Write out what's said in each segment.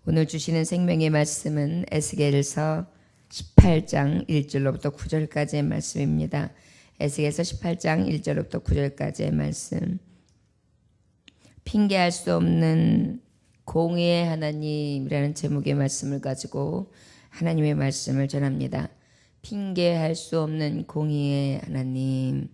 오늘 주시는 생명의 말씀은 에스겔서 18장 1절로부터 9절까지의 말씀입니다. 에스겔서 18장 1절로부터 9절까지의 말씀. 핑계할 수 없는 공의의 하나님이라는 제목의 말씀을 가지고 하나님의 말씀을 전합니다. 핑계할 수 없는 공의의 하나님.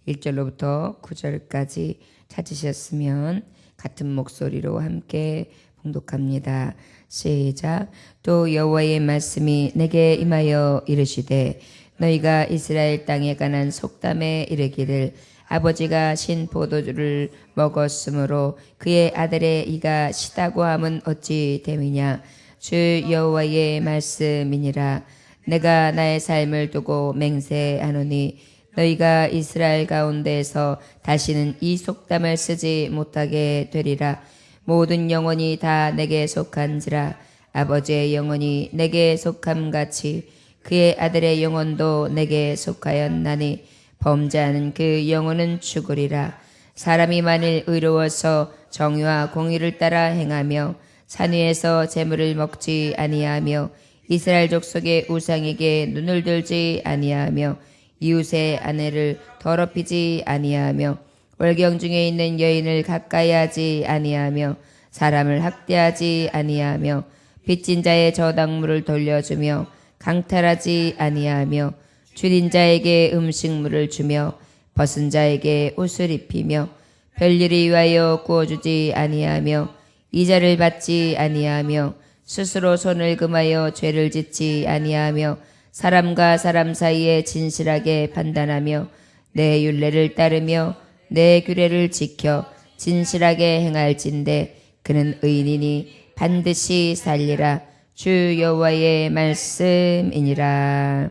1절로부터 9절까지 찾으셨으면 같은 목소리로 함께 봉독합니다. 시작. 또 여호와의 말씀이 내게 임하여 이르시되 너희가 이스라엘 땅에 관한 속담에 이르기를 아버지가 신 포도주를 먹었으므로 그의 아들의 이가 시다고 함은 어찌 됨이냐. 주 여호와의 말씀이니라. 내가 나의 삶을 두고 맹세하노니 너희가 이스라엘 가운데에서 다시는 이 속담을 쓰지 못하게 되리라. 모든 영혼이 다 내게 속한지라. 아버지의 영혼이 내게 속함같이 그의 아들의 영혼도 내게 속하였나니 범죄하는 그 영혼은 죽으리라. 사람이 만일 의로워서 정의와 공의를 따라 행하며 산 위에서 재물을 먹지 아니하며 이스라엘 족속의 우상에게 눈을 들지 아니하며 이웃의 아내를 더럽히지 아니하며 월경 중에 있는 여인을 가까이 하지 아니하며 사람을 학대하지 아니하며 빚진 자의 저당물을 돌려주며 강탈하지 아니하며 줄인 자에게 음식물을 주며 벗은 자에게 옷을 입히며 별일을 위하여 구워주지 아니하며 이자를 받지 아니하며 스스로 손을 금하여 죄를 짓지 아니하며 사람과 사람 사이에 진실하게 판단하며 내 율례를 따르며 내 규례를 지켜 진실하게 행할진대 그는 의인이니 반드시 살리라. 주 여호와의 말씀이니라.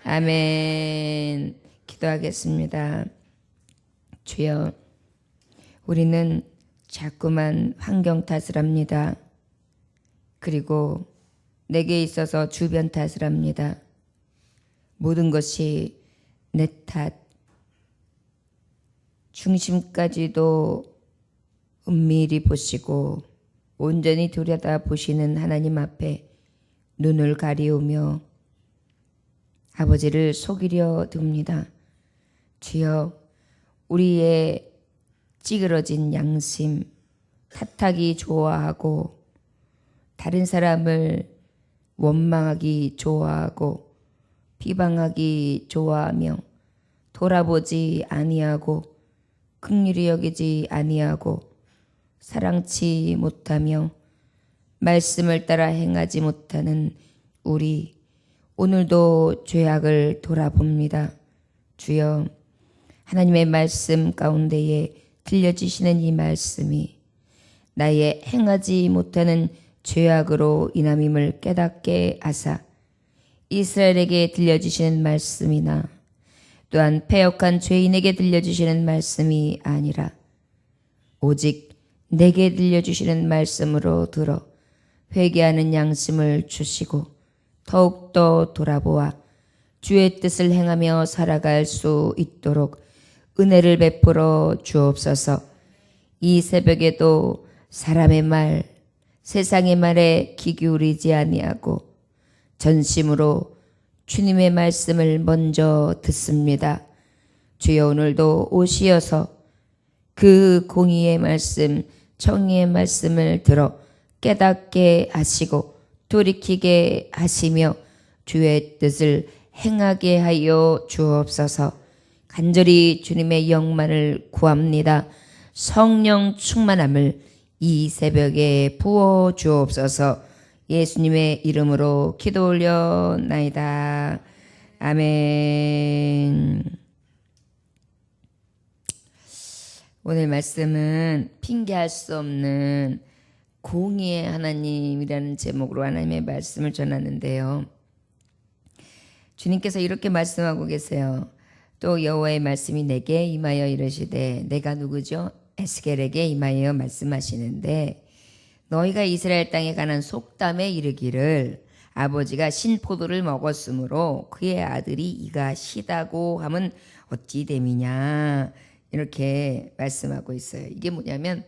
아멘. 기도하겠습니다. 주여, 우리는 자꾸만 환경 탓을 합니다. 그리고 내게 있어서 주변 탓을 합니다. 모든 것이 내 탓, 중심까지도 은밀히 보시고 온전히 들여다 보시는 하나님 앞에 눈을 가리우며 아버지를 속이려 듭니다. 주여, 우리의 찌그러진 양심, 탓하기 좋아하고 다른 사람을 원망하기 좋아하고 비방하기 좋아하며 돌아보지 아니하고 긍휼히 여기지 아니하고 사랑치 못하며 말씀을 따라 행하지 못하는 우리, 오늘도 죄악을 돌아봅니다. 주여, 하나님의 말씀 가운데에 들려주시는 이 말씀이 나의 행하지 못하는 죄악으로 인함임을 깨닫게 하사 이스라엘에게 들려주시는 말씀이나 또한 패역한 죄인에게 들려주시는 말씀이 아니라 오직 내게 들려주시는 말씀으로 들어 회개하는 양심을 주시고 더욱더 돌아보아 주의 뜻을 행하며 살아갈 수 있도록 은혜를 베풀어 주옵소서. 이 새벽에도 사람의 말, 세상의 말에 귀 기울이지 아니하고 전심으로 주님의 말씀을 먼저 듣습니다. 주여, 오늘도 오시어서 그 공의의 말씀, 정의의 말씀을 들어 깨닫게 하시고 돌이키게 하시며 주의 뜻을 행하게 하여 주옵소서. 간절히 주님의 영만을 구합니다. 성령 충만함을 이 새벽에 부어 주옵소서. 예수님의 이름으로 기도 올려나이다. 아멘. 오늘 말씀은 핑계할 수 없는 공의의 하나님이라는 제목으로 하나님의 말씀을 전하는데요. 주님께서 이렇게 말씀하고 계세요. 또 여호와의 말씀이 내게 임하여 이르시되, 내가 누구죠? 에스겔에게 임하여 말씀하시는데, 너희가 이스라엘 땅에 관한 속담에 이르기를 아버지가 신포도를 먹었으므로 그의 아들이 이가 시다고 하면 어찌 됨이냐, 이렇게 말씀하고 있어요. 이게 뭐냐면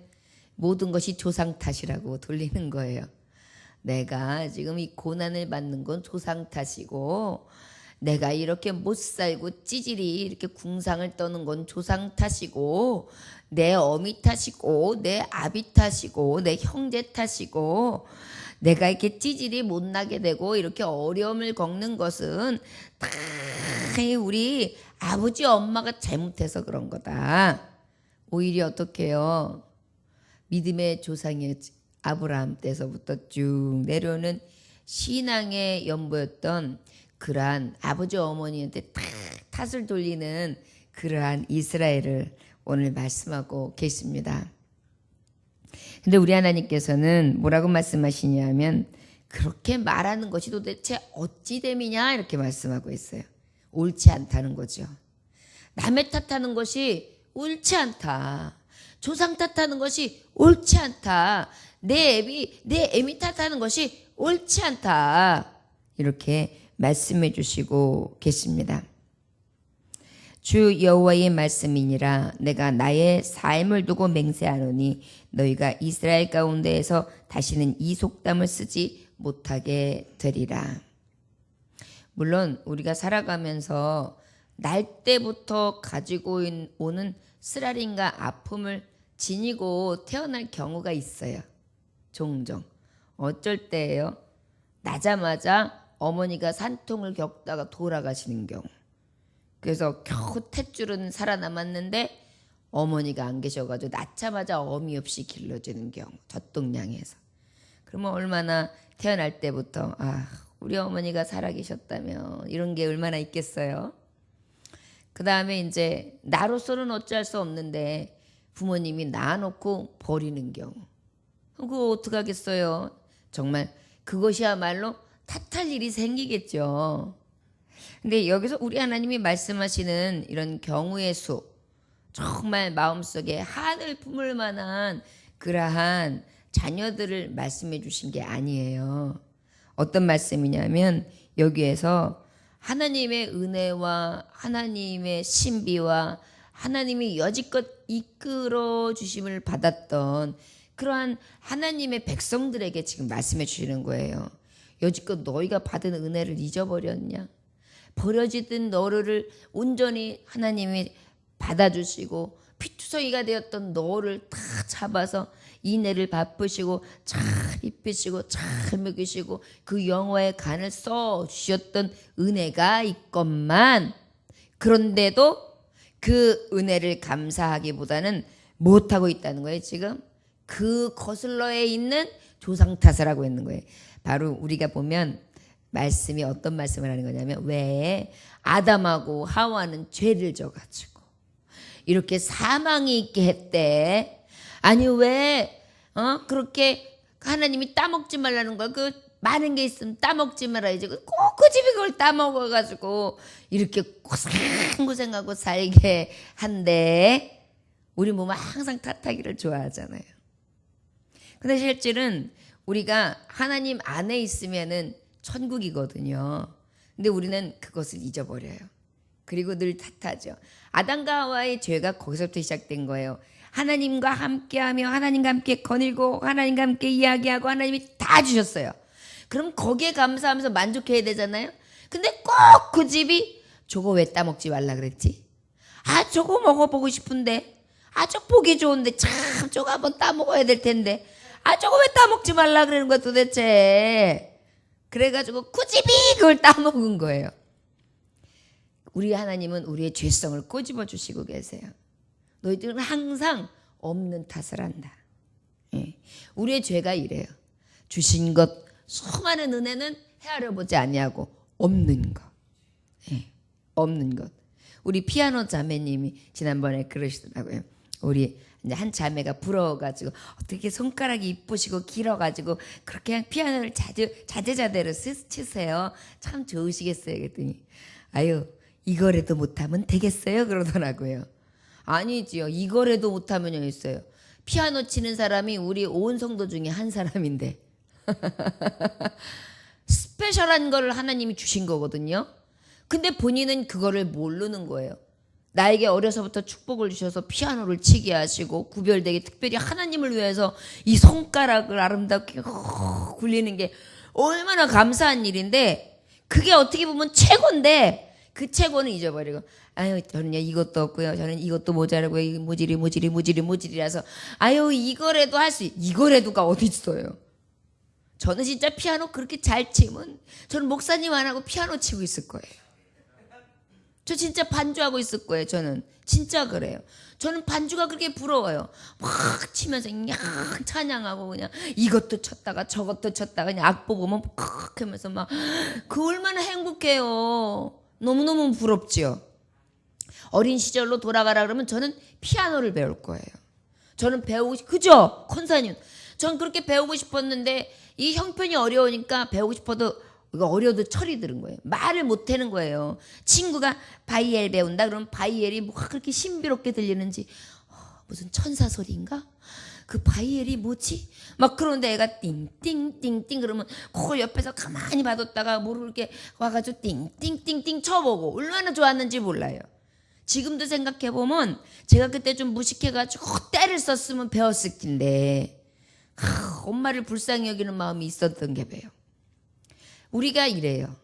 모든 것이 조상 탓이라고 돌리는 거예요. 내가 지금 이 고난을 받는 건 조상 탓이고 내가 이렇게 못 살고 찌질이 이렇게 궁상을 떠는 건 조상 탓이고 내 어미 탓이고 내 아비 탓이고 내 형제 탓이고 내가 이렇게 찌질이 못 나게 되고 이렇게 어려움을 겪는 것은 다 우리 아버지 엄마가 잘못해서 그런 거다. 오히려 어떻게 해요? 믿음의 조상이 아브라함 때서부터 쭉 내려오는 신앙의 연보였던 그러한 아버지 어머니한테 다 탓을 돌리는 그러한 이스라엘을 오늘 말씀하고 계십니다. 근데 우리 하나님께서는 뭐라고 말씀하시냐면 그렇게 말하는 것이 도대체 어찌 됨이냐 이렇게 말씀하고 있어요. 옳지 않다는 거죠. 남의 탓하는 것이 옳지 않다. 조상 탓하는 것이 옳지 않다. 내 애미 탓하는 것이 옳지 않다. 이렇게 말씀해 주시고 계십니다. 주 여호와의 말씀이니라. 내가 나의 삶을 두고 맹세하노니 너희가 이스라엘 가운데에서 다시는 이 속담을 쓰지 못하게 되리라. 물론 우리가 살아가면서 날 때부터 가지고 오는 쓰라림과 아픔을 지니고 태어날 경우가 있어요. 종종. 어쩔 때예요? 나자마자 어머니가 산통을 겪다가 돌아가시는 경우. 그래서 겨우 탯줄은 살아남았는데 어머니가 안 계셔가지고 낳자마자 어미 없이 길러지는 경우. 젖동량에서. 그러면 얼마나 태어날 때부터 우리 어머니가 살아계셨다면 이런 게 얼마나 있겠어요. 그 다음에 이제 나로서는 어찌할 수 없는데 부모님이 낳아놓고 버리는 경우. 그거 어떡하겠어요. 정말 그것이야말로 탓할 일이 생기겠죠. 근데 여기서 우리 하나님이 말씀하시는 이런 경우의 수, 정말 마음속에 한을 품을 만한 그러한 자녀들을 말씀해 주신 게 아니에요. 어떤 말씀이냐면 여기에서 하나님의 은혜와 하나님의 신비와 하나님이 여지껏 이끌어 주심을 받았던 그러한 하나님의 백성들에게 지금 말씀해 주시는 거예요. 여지껏 너희가 받은 은혜를 잊어버렸냐? 버려지던 너를 온전히 하나님이 받아주시고 피투성이가 되었던 너를 다 잡아서 이내를 바쁘시고 잘 입히시고 잘 먹이시고 그 영화의 간을 써 주셨던 은혜가 있건만 그런데도 그 은혜를 감사하기보다는 못하고 있다는 거예요. 지금 그 거슬러에 있는 조상 탓을 하고 있는 거예요. 바로 우리가 보면 말씀이 어떤 말씀을 하는 거냐면 왜 아담하고 하와는 죄를 져가지고 이렇게 사망이 있게 했대. 아니 왜 그렇게 하나님이 따먹지 말라는 거야. 그 많은 게 있으면 따먹지 말아야지. 꼭 그 집이 그걸 따먹어가지고 이렇게 고생하고 살게 한데 우리 몸은 항상 탓하기를 좋아하잖아요. 근데 실질은 우리가 하나님 안에 있으면은 천국이거든요. 근데 우리는 그것을 잊어버려요. 그리고 늘 탓하죠. 아담과 하와의 죄가 거기서부터 시작된 거예요. 하나님과 함께하며 하나님과 함께 거닐고 하나님과 함께 이야기하고 하나님이 다 주셨어요. 그럼 거기에 감사하면서 만족해야 되잖아요. 근데 꼭 그 집이 저거 왜 따먹지 말라 그랬지? 저거 먹어보고 싶은데 저거 보기 좋은데 참 저거 한번 따먹어야 될 텐데 저거 왜 따먹지 말라 그러는 거야 도대체. 그래가지고 그 집이 그걸 따먹은 거예요. 우리 하나님은 우리의 죄성을 꼬집어 주시고 계세요. 너희들은 항상 없는 탓을 한다. 우리의 죄가 이래요. 주신 것 수많은 은혜는 헤아려 보지 아니하고 없는 것. 없는 것. 우리 피아노 자매님이 지난번에 그러시더라고요. 우리 이제 한 자매가 부러워가지고 어떻게 손가락이 이쁘시고 길어가지고 그렇게 그냥 피아노를 자제자대로 치세요. 참 좋으시겠어요. 그랬더니 이거라도 못하면 되겠어요? 그러더라고요. 아니지요. 이거라도 못하면요 있어요. 피아노 치는 사람이 우리 온 성도 중에 한 사람인데 스페셜한 거를 하나님이 주신 거거든요. 근데 본인은 그거를 모르는 거예요. 나에게 어려서부터 축복을 주셔서 피아노를 치게 하시고 구별되게 특별히 하나님을 위해서 이 손가락을 아름답게 굴리는 게 얼마나 감사한 일인데, 그게 어떻게 보면 최고인데 그 최고는 잊어버리고, 아유 저는요 이것도 없고요, 저는 이것도 모자라고요, 무지리라서 아유 이거라도 할 수, 이거라도가 어디 있어요. 저는 진짜 피아노 그렇게 잘 치면 저는 목사님 안 하고 피아노 치고 있을 거예요. 저 진짜 반주하고 있을 거예요. 저는 진짜 그래요. 저는 반주가 그렇게 부러워요. 막 치면서 그냥 찬양하고 그냥 이것도 쳤다가 저것도 쳤다가 그냥 악보 보면 막 하면서 막, 그 얼마나 행복해요. 너무너무 부럽지요. 어린 시절로 돌아가라 그러면 저는 피아노를 배울 거예요. 저는 배우고 그죠? 권사님. 전 그렇게 배우고 싶었는데 이 형편이 어려우니까 배우고 싶어도 이거 어려도 철이 들은 거예요. 말을 못 하는 거예요. 친구가 바이엘 배운다 그러면 바이엘이 뭐가 그렇게 신비롭게 들리는지, 무슨 천사 소리인가? 그 바이엘이 뭐지? 막 그런데 애가 띵띵띵띵 그러면 그걸 옆에서 가만히 봐뒀다가 모르게 와가지고 띵띵띵띵 쳐보고 얼마나 좋았는지 몰라요. 지금도 생각해보면 제가 그때 좀 무식해가지고 때를 썼으면 배웠을 텐데, 엄마를 불쌍히 여기는 마음이 있었던 게 배요. 우리가 이래요.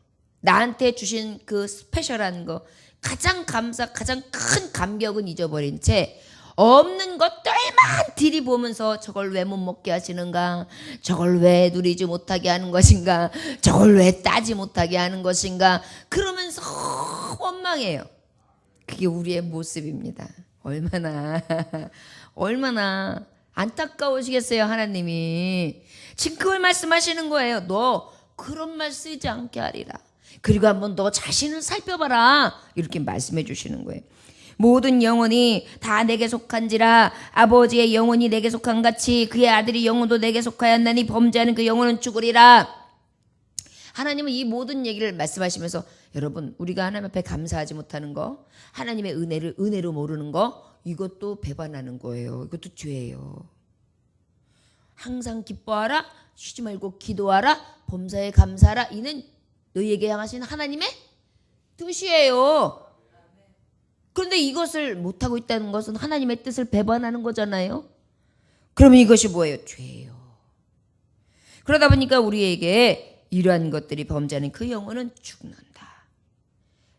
나한테 주신 그 스페셜한 거, 가장 큰 감격은 잊어버린 채 없는 것들만 들이보면서 저걸 왜 못 먹게 하시는가, 저걸 왜 누리지 못하게 하는 것인가, 저걸 왜 따지 못하게 하는 것인가, 그러면서 원망해요. 그게 우리의 모습입니다. 얼마나 안타까우시겠어요. 하나님이 지금 그걸 말씀하시는 거예요. 너 그런 말 쓰지 않게 하리라. 그리고 한번 너 자신을 살펴봐라. 이렇게 말씀해 주시는 거예요. 모든 영혼이 다 내게 속한지라, 아버지의 영혼이 내게 속한 같이 그의 아들의 영혼도 내게 속하였나니 범죄하는 그 영혼은 죽으리라. 하나님은 이 모든 얘기를 말씀하시면서, 여러분 우리가 하나님 앞에 감사하지 못하는 거, 하나님의 은혜를 은혜로 모르는 거, 이것도 배반하는 거예요. 이것도 죄예요. 항상 기뻐하라, 쉬지 말고 기도하라, 범사에 감사하라. 이는 너희에게 향하신 하나님의 뜻이에요. 그런데 이것을 못하고 있다는 것은 하나님의 뜻을 배반하는 거잖아요. 그러면 이것이 뭐예요? 죄예요. 그러다 보니까 우리에게 이러한 것들이 범죄하는 그 영혼은 죽는다.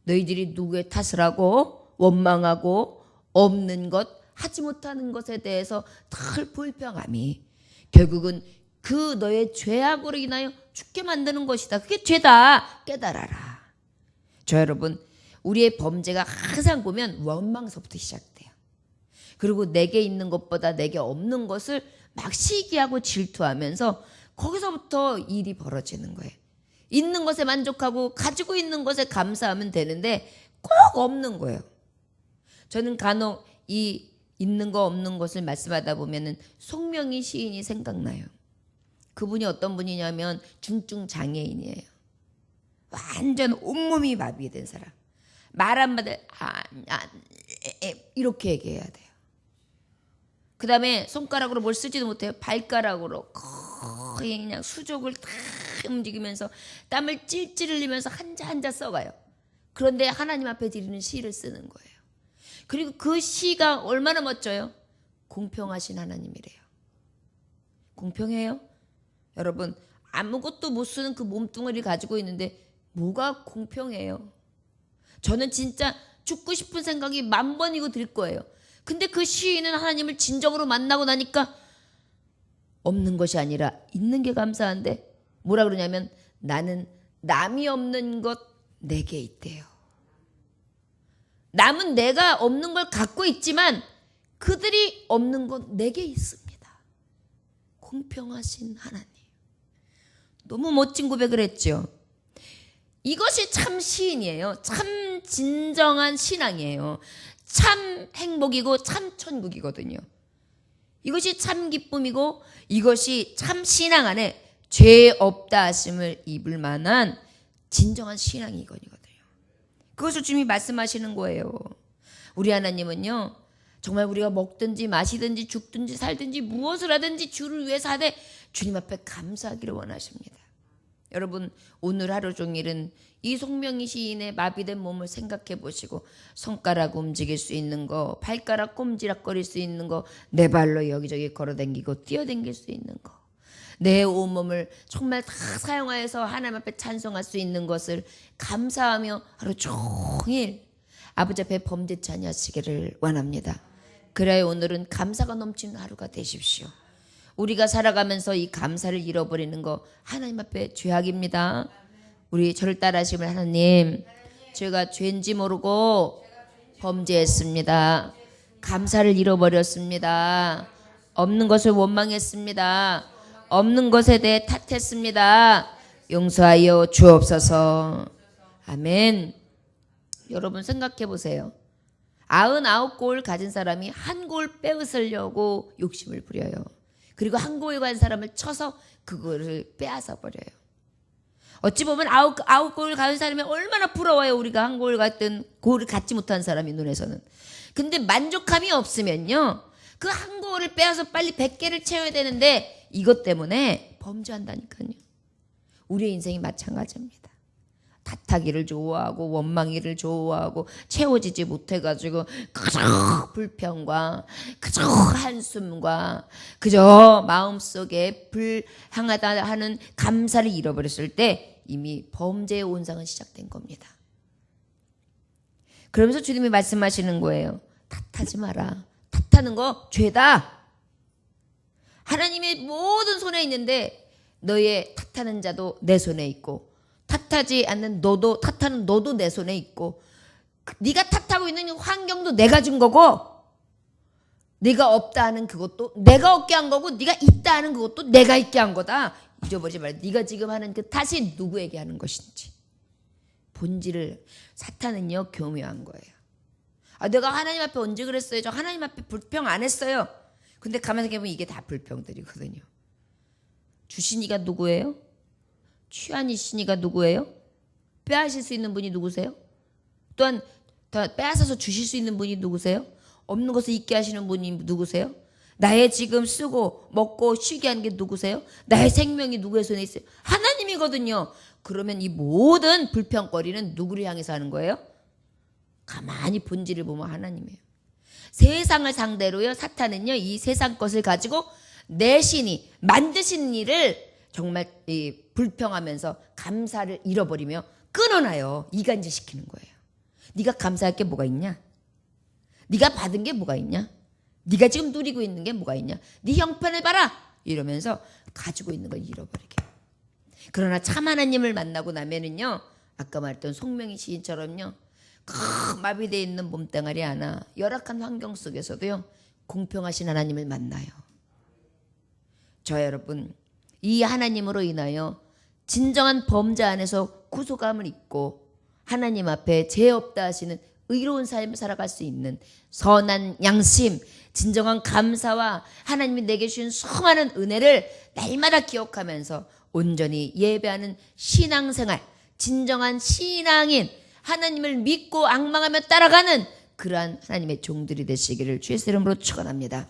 너희들이 누구의 탓을 하고 원망하고 없는 것, 하지 못하는 것에 대해서 늘 불평함이 결국은 그 너의 죄악으로 인하여 죽게 만드는 것이다. 그게 죄다. 깨달아라. 저 여러분, 우리의 범죄가 항상 보면 원망서부터 시작돼요. 그리고 내게 있는 것보다 내게 없는 것을 막 시기하고 질투하면서 거기서부터 일이 벌어지는 거예요. 있는 것에 만족하고 가지고 있는 것에 감사하면 되는데 꼭 없는 거예요. 저는 간혹 이 있는 거 없는 것을 말씀하다 보면은 송명희 시인이 생각나요. 그분이 어떤 분이냐면 중증 장애인이에요. 완전 온몸이 마비된 사람. 말 한마디 이렇게 얘기해야 돼요. 그 다음에 손가락으로 뭘 쓰지도 못해요. 발가락으로 거의 그냥 수족을 다 움직이면서 땀을 찔찔 흘리면서 한자 한자 써가요. 그런데 하나님 앞에 드리는 시를 쓰는 거예요. 그리고 그 시가 얼마나 멋져요? 공평하신 하나님이래요. 공평해요? 여러분, 아무것도 못 쓰는 그 몸뚱아리를 가지고 있는데 뭐가 공평해요? 저는 진짜 죽고 싶은 생각이 10,000번이고 들 거예요. 근데 그 시인은 하나님을 진정으로 만나고 나니까 없는 것이 아니라 있는 게 감사한데, 뭐라 그러냐면 나는 남이 없는 것 내게 있대요. 남은 내가 없는 걸 갖고 있지만 그들이 없는 것 내게 있습니다. 공평하신 하나님. 너무 멋진 고백을 했죠. 이것이 참 시인이에요. 참 진정한 신앙이에요. 참 행복이고 참 천국이거든요. 이것이 참 기쁨이고 이것이 참 신앙 안에 죄 없다 하심을 입을 만한 진정한 신앙이거든요. 그것을 주님이 말씀하시는 거예요. 우리 하나님은요, 정말 우리가 먹든지 마시든지 죽든지 살든지 무엇을 하든지 주를 위해서 하되 주님 앞에 감사하기를 원하십니다. 여러분 오늘 하루 종일은 이 송명희 시인의 마비된 몸을 생각해 보시고 손가락 움직일 수 있는 거, 발가락 꼼지락거릴 수 있는 거, 내 발로 여기저기 걸어다니고 뛰어다닐 수 있는 거, 내 온몸을 정말 다 사용하여서 하나님 앞에 찬송할 수 있는 것을 감사하며 하루 종일 아버지 앞에 범죄치 아니하시기를 원합니다. 그래야 오늘은 감사가 넘치는 하루가 되십시오. 우리가 살아가면서 이 감사를 잃어버리는 거 하나님 앞에 죄악입니다. 우리 저를 따라하시면 하나님, 제가 죄인지 모르고 범죄했습니다. 감사를 잃어버렸습니다. 없는 것을 원망했습니다. 없는 것에 대해 탓했습니다. 용서하여 주옵소서. 아멘. 여러분 생각해 보세요. 99골 가진 사람이 한 골 빼앗으려고 욕심을 부려요. 그리고 한 골 가진 사람을 쳐서 그거를 빼앗아 버려요. 어찌 보면 아홉 골 가진 사람이 얼마나 부러워요. 우리가 한 골 같은 골을 갖지 못한 사람이 눈에서는. 근데 만족함이 없으면요, 그 한 골을 빼앗아 빨리 100개를 채워야 되는데 이것 때문에 범죄한다니까요. 우리의 인생이 마찬가지입니다. 탓하기를 좋아하고 원망이를 좋아하고 채워지지 못해가지고 그저 불평과 그저 한숨과 그저 마음속에 불향하다 하는 감사를 잃어버렸을 때 이미 범죄의 온상은 시작된 겁니다. 그러면서 주님이 말씀하시는 거예요. 탓하지 마라. 탓하는 거 죄다. 하나님의 모든 손에 있는데 너의 탓하는 자도 내 손에 있고 탓하지 않는 너도, 탓하는 너도 내 손에 있고, 네가 탓하고 있는 환경도 내가 준 거고, 네가 없다 하는 그것도 내가 없게 한 거고, 네가 있다 하는 그것도 내가 있게 한 거다. 잊어버리지 말고 네가 지금 하는 그 탓이 누구에게 하는 것인지 본질을. 사탄은요 교묘한 거예요. 내가 하나님 앞에 언제 그랬어요? 저 하나님 앞에 불평 안 했어요. 근데 가만히 생각해보면 이게 다 불평들이거든요. 주신 이가 누구예요? 취한 이신이가 누구예요? 빼앗을 수 있는 분이 누구세요? 또한 빼앗아서 주실 수 있는 분이 누구세요? 없는 것을 있게 하시는 분이 누구세요? 나의 지금 쓰고 먹고 쉬게 하는 게 누구세요? 나의 생명이 누구의 손에 있어요? 하나님이거든요. 그러면 이 모든 불평거리는 누구를 향해서 하는 거예요? 가만히 본질을 보면 하나님이에요. 세상을 상대로요, 사탄은요 이 세상 것을 가지고 내 신이 만드신 일을 정말 불평하면서 감사를 잃어버리며 끊어놔요. 이간질시키는 거예요. 네가 감사할 게 뭐가 있냐? 네가 받은 게 뭐가 있냐? 네가 지금 누리고 있는 게 뭐가 있냐? 네 형편을 봐라! 이러면서 가지고 있는 걸 잃어버리게. 그러나 참 하나님을 만나고 나면은요, 아까 말했던 송명희 시인처럼요, 마비되어 있는 몸뚱아리 하나, 열악한 환경 속에서도요 공평하신 하나님을 만나요. 저 여러분, 이 하나님으로 인하여 진정한 범죄 안에서 구속감을 입고 하나님 앞에 죄 없다 하시는 의로운 삶을 살아갈 수 있는 선한 양심, 진정한 감사와 하나님이 내게 주신 수많은 은혜를 날마다 기억하면서 온전히 예배하는 신앙생활, 진정한 신앙인, 하나님을 믿고 앙망하며 따라가는 그러한 하나님의 종들이 되시기를 주의 이름으로 축원합니다.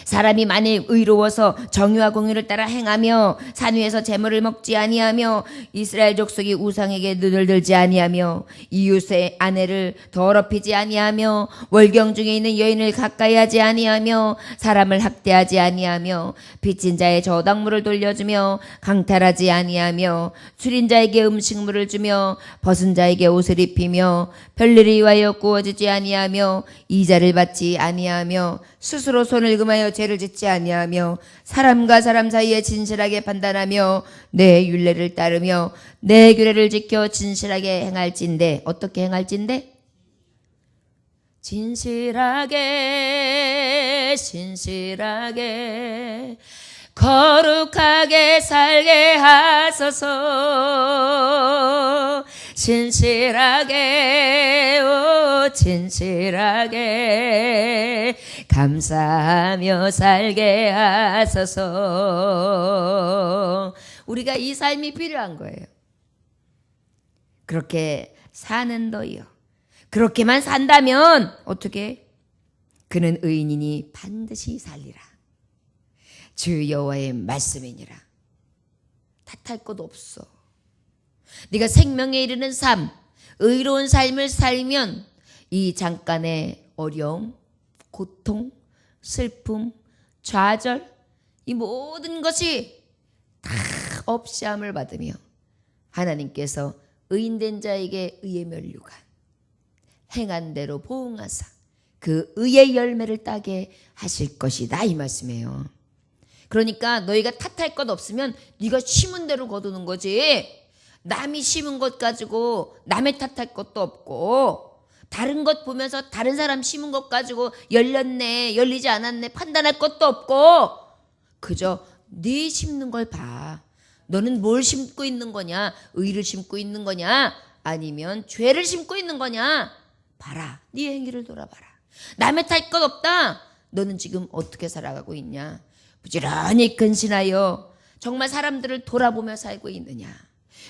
사람이 만일 의로워서 정의와 공의를 따라 행하며 산 위에서 재물을 먹지 아니하며 이스라엘 족속이 우상에게 눈을 들지 아니하며 이웃의 아내를 더럽히지 아니하며 월경 중에 있는 여인을 가까이 하지 아니하며 사람을 학대하지 아니하며 빚진 자의 저당물을 돌려주며 강탈하지 아니하며 술인 자에게 음식물을 주며 벗은 자에게 옷을 입히며 별일을 위하여 구워주지 아니하며 이자를 받지 아니하며 스스로 손을 금하여 죄를 짓지 아니하며 사람과 사람 사이에 진실하게 판단하며 내 율례를 따르며 내 규례를 지켜 진실하게 행할진대. 어떻게 행할진대? 진실하게 거룩하게 살게 하소서. 진실하게 감사하며 살게 하소서. 우리가 이 삶이 필요한 거예요. 그렇게 사는 너희요. 그렇게만 산다면 어떻게? 그는 의인이니 반드시 살리라. 주 여호와의 말씀이니라. 탓할 것 없어. 네가 생명에 이르는 삶, 의로운 삶을 살면 이 잠깐의 어려움, 고통, 슬픔, 좌절, 이 모든 것이 다 없이함을 받으며 하나님께서 의인된 자에게 의의 면류관, 행한 대로 보응하사 그 의의 열매를 따게 하실 것이다, 이 말씀이에요. 그러니까 너희가 탓할 것 없으면 네가 심은 대로 거두는 거지. 남이 심은 것 가지고 남의 탓할 것도 없고, 다른 것 보면서 다른 사람 심은 것 가지고 열렸네 열리지 않았네 판단할 것도 없고, 그저 네 심는 걸 봐. 너는 뭘 심고 있는 거냐? 의를 심고 있는 거냐? 아니면 죄를 심고 있는 거냐? 봐라. 네 행위를 돌아봐라. 남의 탓 것 없다. 너는 지금 어떻게 살아가고 있냐? 부지런히 근신하여 정말 사람들을 돌아보며 살고 있느냐?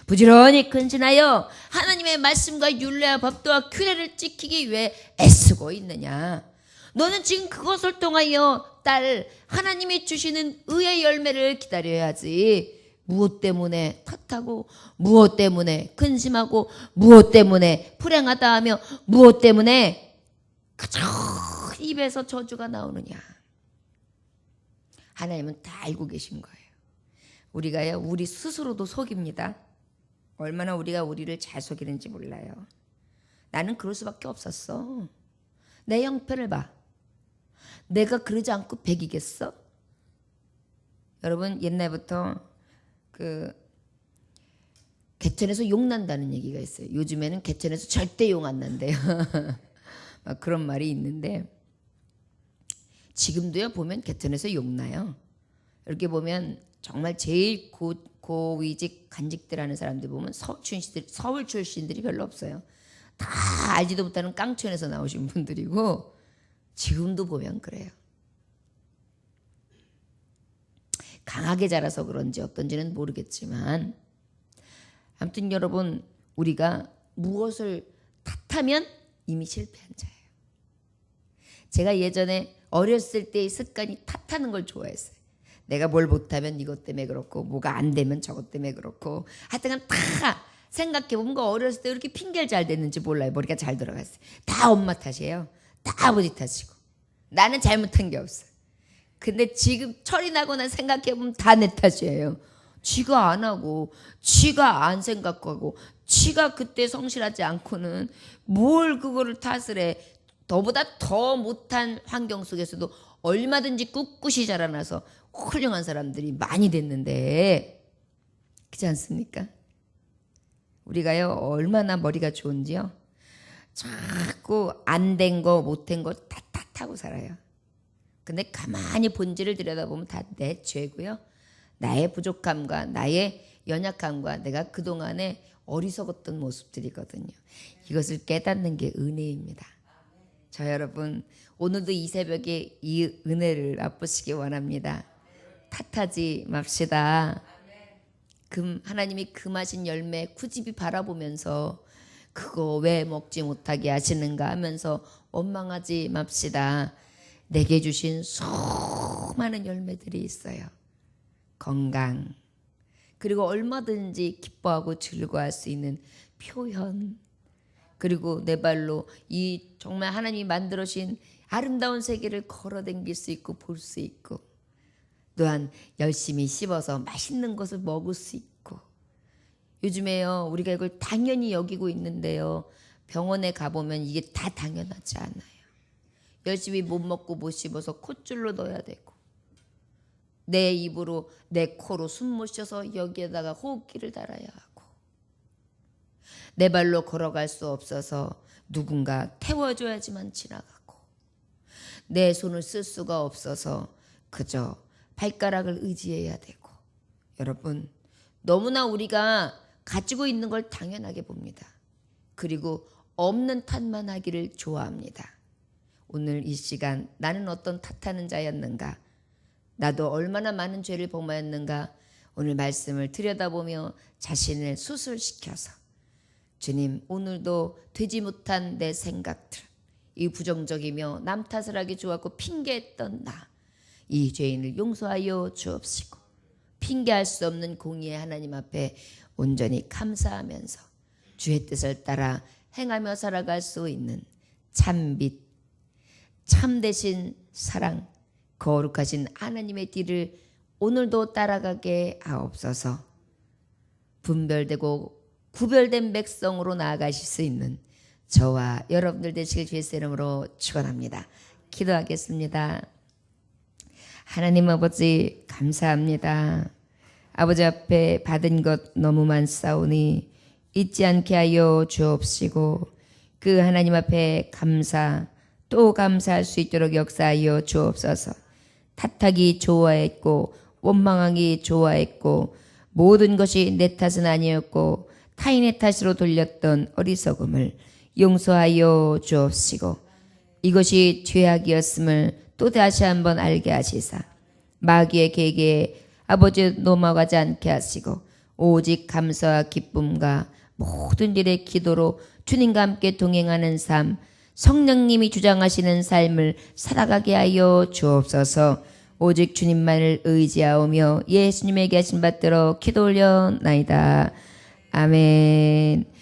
부지런히 근신하여 하나님의 말씀과 율례와 법도와 규례를 지키기 위해 애쓰고 있느냐? 너는 지금 그것을 통하여 딸 하나님이 주시는 의의 열매를 기다려야지. 무엇 때문에 탓하고, 무엇 때문에 근심하고, 무엇 때문에 불행하다 하며, 무엇 때문에 그저 입에서 저주가 나오느냐? 하나님은 다 알고 계신 거예요. 우리가요, 우리 스스로도 속입니다. 얼마나 우리가 우리를 잘 속이는지 몰라요. 나는 그럴 수밖에 없었어. 내 형편을 봐. 내가 그러지 않고 백이겠어? 여러분, 옛날부터 개천에서 용 난다는 얘기가 있어요. 요즘에는 개천에서 절대 용 안 난대요. 막 그런 말이 있는데, 지금도요 보면 개천에서 용 나요. 이렇게 보면 정말 제일 고위직 간직들 하는 사람들 보면 서울 출신들이 별로 없어요. 다 알지도 못하는 깡촌에서 나오신 분들이고, 지금도 보면 그래요. 강하게 자라서 그런지 어떤지는 모르겠지만, 아무튼 여러분, 우리가 무엇을 탓하면 이미 실패한 자예요. 제가 예전에 어렸을 때의 습관이 탓하는 걸 좋아했어요. 내가 뭘 못하면 이것 때문에 그렇고, 뭐가 안 되면 저것 때문에 그렇고, 하여튼 다 생각해보면 그 어렸을 때 그렇게 핑계를 잘 댔는지 몰라요. 머리가 잘 들어갔어요. 다 엄마 탓이에요. 다 아버지 탓이고, 나는 잘못한 게 없어요. 근데 지금 철이 나거나 생각해보면 다 내 탓이에요. 지가 안 하고, 지가 안 생각하고, 지가 그때 성실하지 않고는 뭘 그거를 탓을 해. 너보다 더 못한 환경 속에서도 얼마든지 꿋꿋이 자라나서 훌륭한 사람들이 많이 됐는데, 그렇지 않습니까? 우리가요, 얼마나 머리가 좋은지요, 자꾸 안 된 거, 못된 거 다 탓하고 살아요. 근데 가만히 본질을 들여다보면 다 내 죄고요, 나의 부족함과 나의 연약함과 내가 그동안에 어리석었던 모습들이거든요. 이것을 깨닫는 게 은혜입니다. 저 여러분, 오늘도 이 새벽에 이 은혜를 맛보시기 원합니다. 탓하지 맙시다. 하나님이 금하신 열매 굳이 바라보면서 그거 왜 먹지 못하게 하시는가 하면서 원망하지 맙시다. 내게 주신 수많은 열매들이 있어요. 건강, 그리고 얼마든지 기뻐하고 즐거워할 수 있는 표현, 그리고 내 발로 이 정말 하나님이 만들어주신 아름다운 세계를 걸어다닐 수 있고 볼 수 있고, 또한 열심히 씹어서 맛있는 것을 먹을 수 있고. 요즘에요, 우리가 이걸 당연히 여기고 있는데요, 병원에 가보면 이게 다 당연하지 않아요. 열심히 못 먹고 못 씹어서 콧줄로 넣어야 되고, 내 입으로 내 코로 숨 못 쉬어서 여기에다가 호흡기를 달아야 하고, 내 발로 걸어갈 수 없어서 누군가 태워줘야지만 지나가고, 내 손을 쓸 수가 없어서 그저 발가락을 의지해야 되고. 여러분, 너무나 우리가 가지고 있는 걸 당연하게 봅니다. 그리고 없는 탓만 하기를 좋아합니다. 오늘 이 시간 나는 어떤 탓하는 자였는가, 나도 얼마나 많은 죄를 범하였는가, 오늘 말씀을 들여다보며 자신을 수술시켜서, 주님, 오늘도 되지 못한 내 생각들, 이 부정적이며 남 탓을 하기 좋아하고 핑계했던 나, 이 죄인을 용서하여 주옵시고, 핑계할 수 없는 공의의 하나님 앞에 온전히 감사하면서 주의 뜻을 따라 행하며 살아갈 수 있는 참빛, 참되신 사랑, 거룩하신 하나님의 뒤를 오늘도 따라가게 하옵소서. 분별되고 구별된 백성으로 나아가실 수 있는 저와 여러분들 되시길 주의 이름으로 축원합니다. 기도하겠습니다. 하나님 아버지 감사합니다. 아버지 앞에 받은 것 너무 많사오니 잊지 않게 하여 주옵시고 그 하나님 앞에 감사 또 감사할 수 있도록 역사하여 주옵소서. 탓하기 좋아했고 원망하기 좋아했고 모든 것이 내 탓은 아니었고 타인의 탓으로 돌렸던 어리석음을 용서하여 주옵시고 이것이 죄악이었음을 또 다시 한번 알게 하시사 마귀의 계계에 아버지 넘어가지 않게 하시고 오직 감사와 기쁨과 모든 일의 기도로 주님과 함께 동행하는 삶, 성령님이 주장하시는 삶을 살아가게 하여 주옵소서. 오직 주님만을 의지하오며 예수님에게 하신 받들어 기도 올려나이다. 아멘.